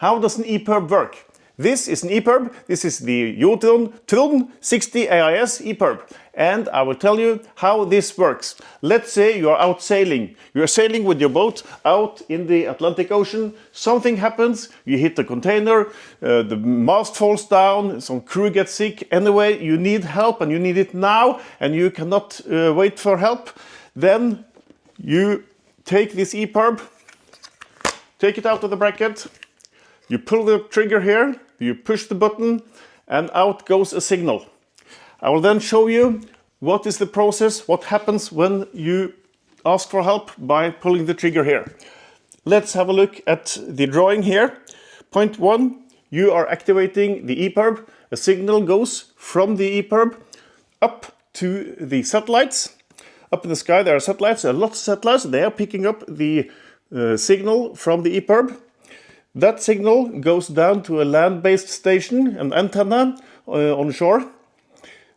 How does an EPIRB work? This is an EPIRB. This is the Jotron Tron 60 AIS EPIRB. And I will tell you how this works. Let's say you are out sailing. You are sailing with your boat out in the Atlantic Ocean. Something happens, you hit the container, the mast falls down, some crew gets sick. Anyway, you need help and you need it now and you cannot wait for help. Then you take this EPIRB, take it out of the bracket, you pull the trigger here, you push the button and out goes a signal. I will then show you what is the process, what happens when you ask for help by pulling the trigger here. Let's have a look at the drawing here. Point 1, you are activating the EPIRB. A signal goes from the EPIRB up to the satellites. Up in the sky there are satellites, a lot of satellites. They are picking up the signal from the EPIRB. That signal goes down to a land-based station, an antenna on shore.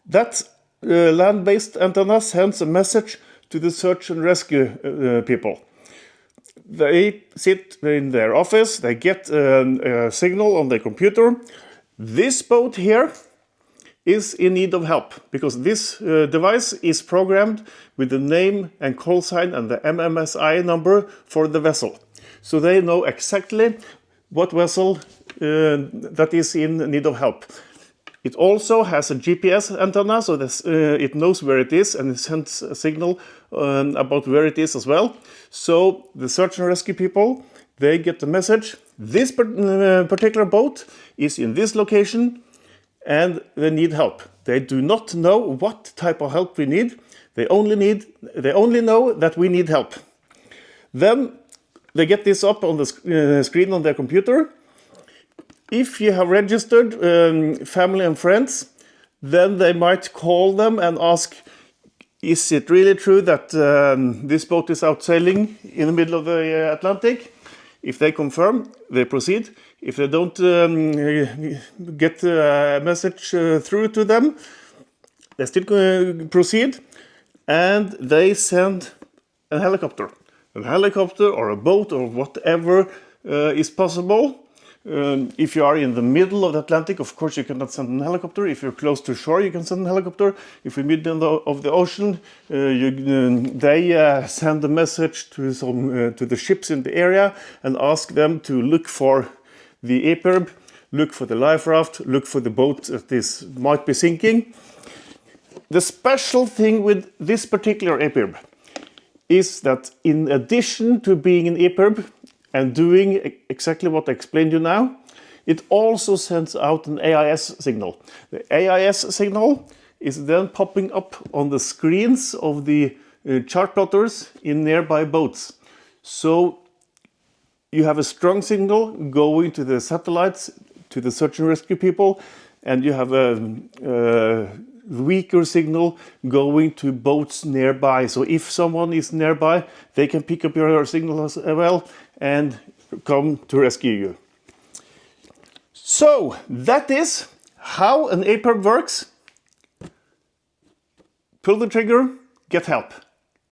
That land-based antenna sends a message to the search and rescue people. They sit in their office, they get a signal on their computer. This boat here is in need of help because this device is programmed with the name and call sign and the MMSI number for the vessel. So they know exactly what vessel that is in need of help. It also has a GPS antenna, so it knows where it is and it sends a signal about where it is as well. So the search and rescue people, they get the message. This particular boat is in this location and they need help. They do not know what type of help we need. They only know that we need help. Then they get this up on the screen on their computer. If you have registered family and friends, then they might call them and ask, is it really true that this boat is out sailing in the middle of the Atlantic? If they confirm, they proceed. If they don't get a message through to them, they still proceed and they send a helicopter. A helicopter or a boat or whatever is possible. If you are in the middle of the Atlantic, of course you cannot send a helicopter. If you're close to shore, you can send a helicopter. If you're middle of the ocean, they send a message to the ships in the area and ask them to look for the EPIRB, look for the life raft, look for the boat that might be sinking. The special thing with this particular EPIRB is that in addition to being an EPIRB and doing exactly what I explained to you now, it also sends out an AIS signal. The AIS signal is then popping up on the screens of the chart plotters in nearby boats. So you have a strong signal going to the satellites, to the search and rescue people, and you have a weaker signal going to boats nearby. So if someone is nearby, they can pick up your signal as well and come to rescue you. So that is how an EPIRB works. Pull the trigger, get help.